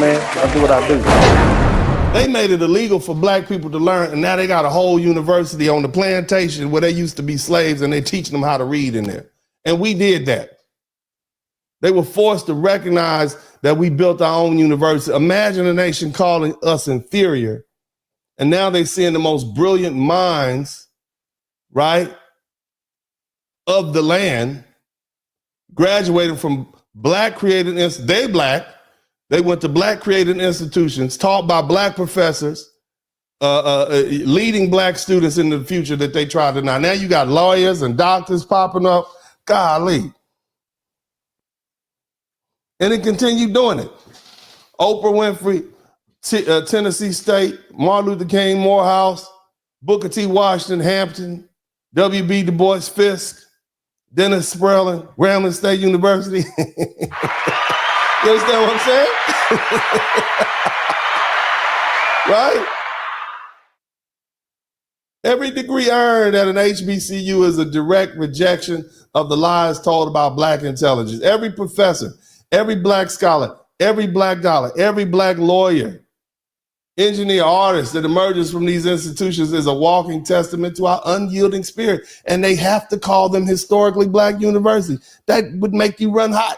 man. I do what I do. They made it illegal for black people to learn, and now they got a whole university on the plantation where they used to be slaves, and they're teaching them how to read in there. And we did that. They were forced to recognize that we built our own university. Imagine a nation calling us inferior, and now they're seeing the most brilliant minds, right, of the land, graduating from black created institutions. They went to black created institutions, taught by black professors, leading black students into the future that they try to deny. Now you got lawyers and doctors popping up. Golly. And it continued doing it. Oprah Winfrey, Tennessee State, Martin Luther King Morehouse, Booker T. Washington, Hampton, W.B. Du Bois Fisk, DennisSpurling, Grambling State University. You understand what I'm saying? Right? Every degree earned at an HBCU is a direct rejection of the lies told about black intelligence. Every professor, every black scholar, every black dollar, every black lawyer, engineer, artist that emerges from these institutions is a walking testament to our unyielding spirit. And they have to call them historically black universities. That would make you run hot.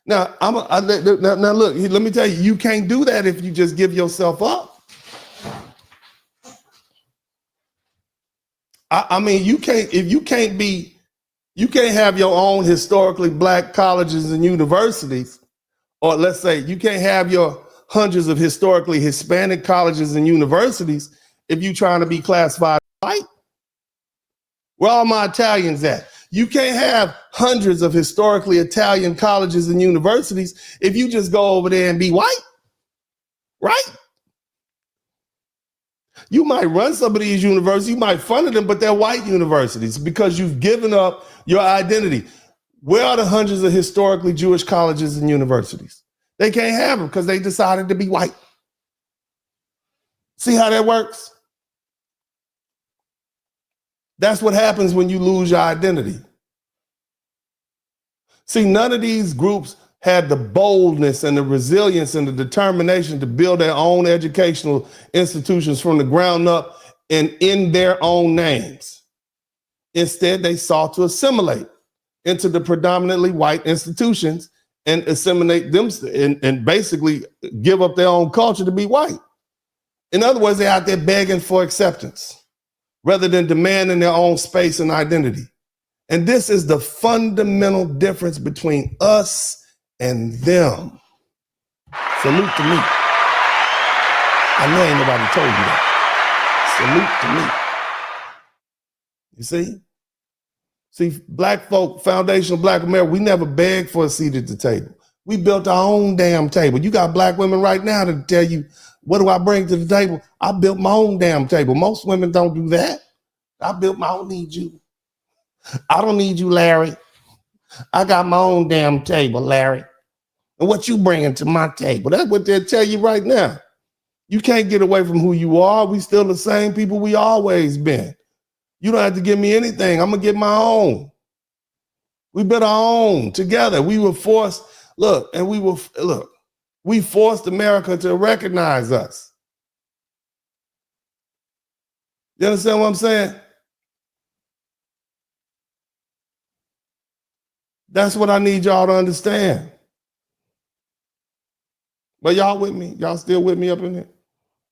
Now, now look, let me tell you, you can't do that if you just give yourself up. I mean, you can't have your own historically black colleges and universities, or let's say you can't have your hundreds of historically Hispanic colleges and universities if you're trying to be classified white. Where all my Italians at? You can't have hundreds of historically Italian colleges and universities if you just go over there and be white, right? You might run some of these universities, you might fund them, but they're white universities because you've given up your identity. Where are the hundreds of historically Jewish colleges and universities? They can't have them because they decided to be white. See how that works? That's what happens when you lose your identity. See, none of these groups had the boldness and the resilience and the determination to build their own educational institutions from the ground up and in their own names. Instead, they sought to assimilate into the predominantly white institutions and assimilate them and basically give up their own culture to be white. In other words, they're out there begging for acceptance rather than demanding their own space and identity. And this is the fundamental difference between us and them. Salute to me. I know ain't nobody told you that. Salute to me. You see? See, black folk, foundational black America, we never begged for a seat at the table. We built our own damn table. You got black women right now to tell you, what do I bring to the table? I built my own damn table. Most women don't do that. I don't need you. I don't need you, Larry. I got my own damn table, Larry. And what you bringing to my table? That's what they'll tell you right now. You can't get away from who you are. We still the same people we always been. You don't have to give me anything. I'm going to get my own. We built our own together. We were forced, we forced America to recognize us. You understand what I'm saying? That's what I need y'all to understand. But y'all with me? Y'all still with me up in here?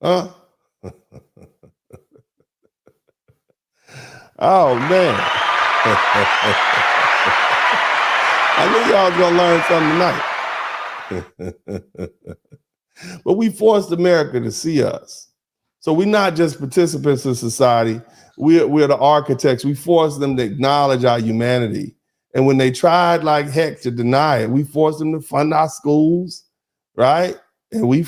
Huh? Oh, man. I knew y'all was going to learn something tonight. But we forced America to see us. So we're not just participants in society. We're the architects. We forced them to acknowledge our humanity. And when they tried like heck to deny it, we forced them to fund our schools, right? And we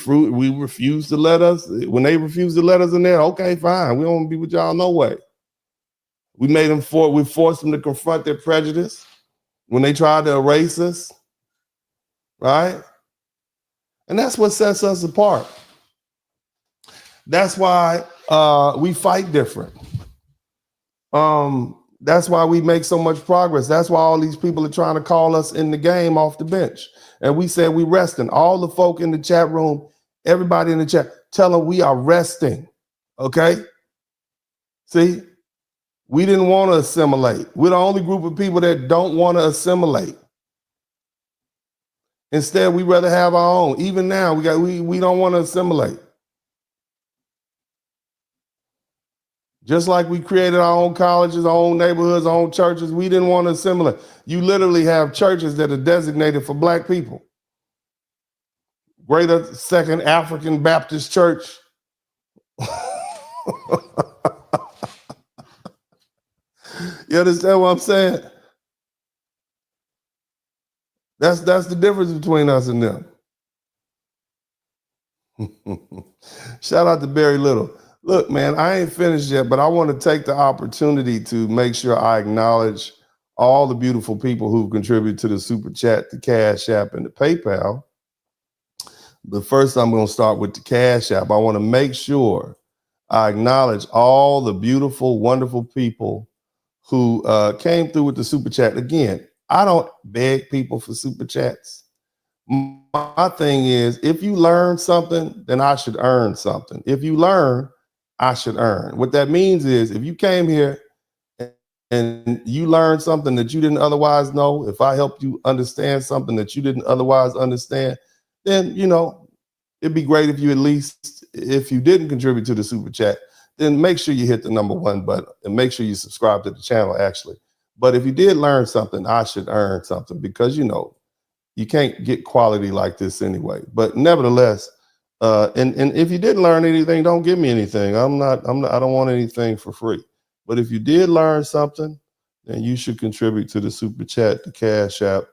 refused to let us, when they refused to let us in there, okay, fine. We don't want to be with y'all no way. We forced them to confront their prejudice when they tried to erase us, right? And that's what sets us apart. That's why we fight different. That's why we make so much progress. That's why all these people are trying to call us in the game off the bench. And we said we resting. All the folk in the chat room, everybody in the chat, tell them we are resting. Okay? See? We didn't want to assimilate. We're the only group of people that don't want to assimilate. Instead, we rather have our own. Even now, we don't want to assimilate. Just like we created our own colleges, our own neighborhoods, our own churches, we didn't want to assimilate. You literally have churches that are designated for Black people. Greater Second African Baptist Church. You understand what I'm saying? That's the difference between us and them. Shout out to Barry Little. Look, man, I ain't finished yet, but I want to take the opportunity to make sure I acknowledge all the beautiful people who contribute to the Super Chat, the Cash App, and the PayPal. But first, I'm going to start with the Cash App. I want to make sure I acknowledge all the beautiful, wonderful people who came through with the Super Chat. Again, I don't beg people for Super Chats. My thing is, if you learn something, then I should earn something. If you learn, I should earn. What that means is, if you came here and you learned something that you didn't otherwise know, if I helped you understand something that you didn't otherwise understand, then, you know, it'd be great if you at least, if you didn't contribute to the Super Chat, then make sure you hit the #1 button and make sure you subscribe to the channel, actually. But if you did learn something, I should earn something, because, you know, you can't get quality like this anyway. But nevertheless, and if you didn't learn anything, don't give me anything. I don't want anything for free. But if you did learn something, then you should contribute to the Super Chat, the Cash App,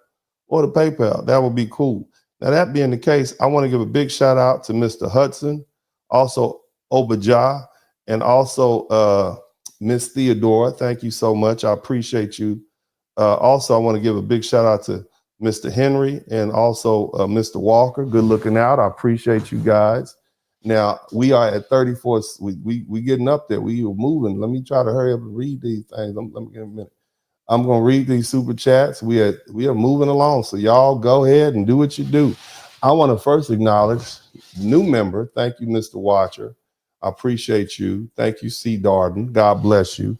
or the PayPal. That would be cool. Now, that being the case, I want to give a big shout out to Mr. Hudson, also Obajah, and also Miss Theodora. Thank you so much. I appreciate you. Also, I want to give a big shout out to Mr. Henry and also Mr. Walker. Good looking out. I appreciate you guys. Now, we are at 34. We getting up there. We are moving. Let me try to hurry up and read these things. Let me give a minute. I'm going to read these Super Chats. We are moving along. So y'all go ahead and do what you do. I want to first acknowledge new member. Thank you, Mr. Watcher. I appreciate you. Thank you, C. Darden. God bless you.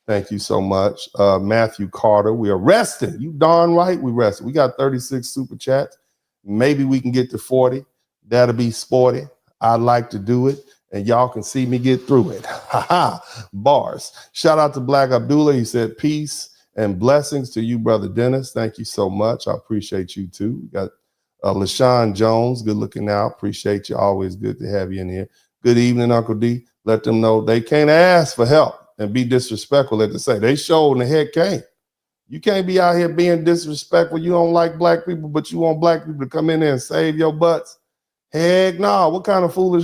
Thank you so much. Matthew Carter, we are resting. You darn right we rested. We got 36 Super Chats. Maybe we can get to 40. That'll be sporty. I'd like to do it, and y'all can see me get through it. Ha ha. Bars. Shout out to Black Abdullah. He said, peace and blessings to you, Brother Dennis. Thank you so much. I appreciate you too. We got LaShawn Jones. Good looking out. Appreciate you. Always good to have you in here. Good evening, Uncle D. Let them know they can't ask for help and be disrespectful. Let them say they showed and the heck can't. You can't be out here being disrespectful. You don't like Black people, but you want Black people to come in there and save your butts. Heck no. What kind of fool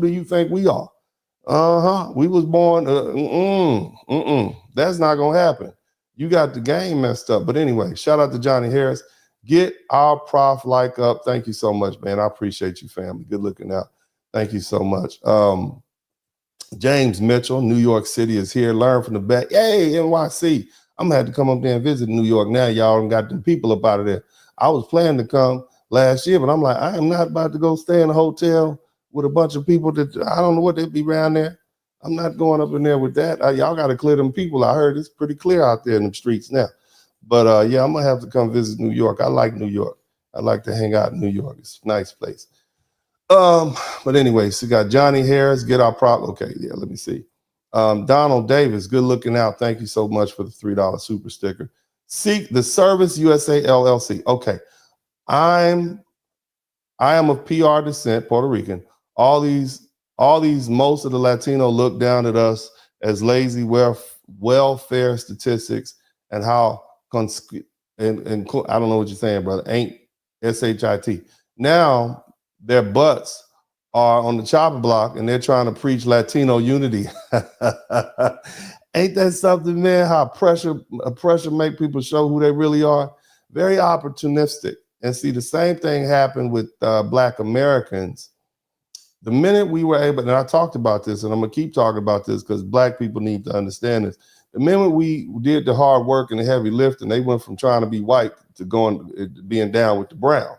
do you think we are? We was born. That's not gonna happen. You got the game messed up. But anyway, shout out to Johnny Harris. Get our prof like up. Thank you so much, man. I appreciate you, family. Good looking out. Thank you so much. James Mitchell, New York City is here. Learn from the back. Hey, NYC. I'm gonna have to come up there and visit New York now. Y'all done got them people up out of there. I was planning to come last year, but I'm like, I am not about to go stay in a hotel with a bunch of people that I don't know what they'd be around there. I'm not going up in there with that. Y'all got to clear them people. I heard it's pretty clear out there in the streets now. But yeah, I'm gonna have to come visit New York. I like New York. I like to hang out in New York. It's a nice place. But anyway, so we got Johnny Harris, get our prop. Okay, yeah, let me see. Donald Davis, good looking out. Thank you so much for the $3 super sticker. Seek the Service USA LLC. Okay, I am of PR descent, Puerto Rican. All these, most of the Latino look down at us as lazy welfare statistics and how and I don't know what you're saying, brother. Ain't SHIT. Now their butts are on the chopping block and they're trying to preach Latino unity. Ain't that something, man? How pressure make people show who they really are? Very opportunistic. And see, the same thing happened with Black Americans. The minute we were able, and I talked about this, and I'm gonna keep talking about this because Black people need to understand this. The minute we did the hard work and the heavy lifting, they went from trying to be white being down with the Brown.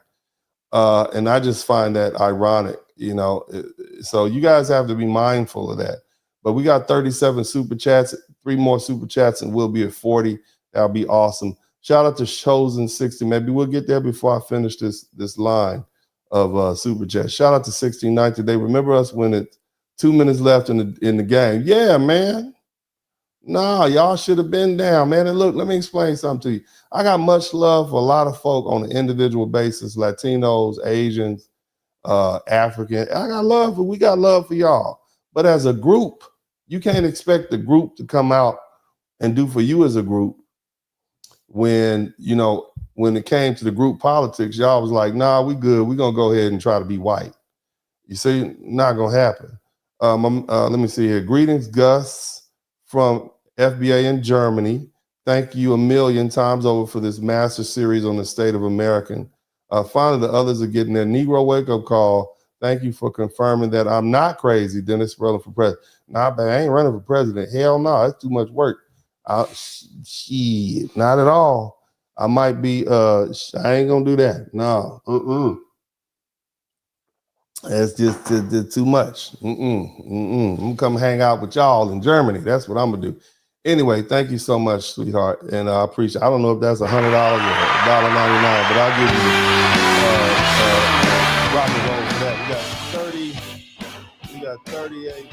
And I just find that ironic, so you guys have to be mindful of that. But we got 37 super chats, 3 more super chats, and we'll be at 40. That'll be awesome. Shout out to Chosen 60. Maybe we'll get there before I finish this line of super chats. Shout out to 69 today. Remember us when it's 2 minutes left in the game. Yeah, man. Nah, y'all should have been down, man. And look, let me explain something to you. I got much love for a lot of folk on an individual basis, Latinos, Asians, African. We got love for y'all. But as a group, you can't expect the group to come out and do for you as a group when it came to the group politics, y'all was like, nah, we good. We're going to go ahead and try to be white. You see, not going to happen. Let me see here. Greetings, Gus from FBA in Germany. Thank you a million times over for this master series on the state of American. Finally, the others are getting their Negro wake-up call. Thank you for confirming that I'm not crazy, DennisSpurling for president. Nah, but I ain't running for president. Hell no, that's too much work. Shit, not at all. I might be, I ain't gonna do that. No, That's just too much. I'm gonna come hang out with y'all in Germany. That's what I'm gonna do. Anyway, thank you so much, sweetheart, and I appreciate. I don't know if that's $100 or $1.99, but I'll give you rock and roll for that. We got 38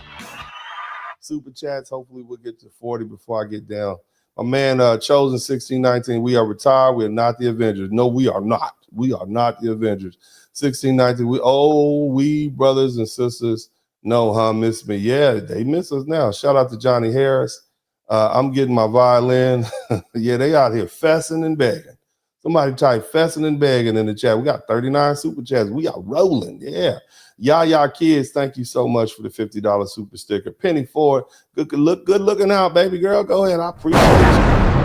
super chats. Hopefully, we'll get to 40 before I get down. My man, Chosen 1619. We are retired. We are not the Avengers. No, we are not. We are not the Avengers. 1619. We brothers and sisters know, miss me. Yeah, they miss us now. Shout out to Johnny Harris. I'm getting my violin. Yeah, they out here fessing and begging. Somebody type fessing and begging in the chat. We got 39 super chats. We are rolling. Yeah. Y'all kids, thank you so much for the $50 super sticker. Penny Ford, good looking out, baby girl. Go ahead. I appreciate you.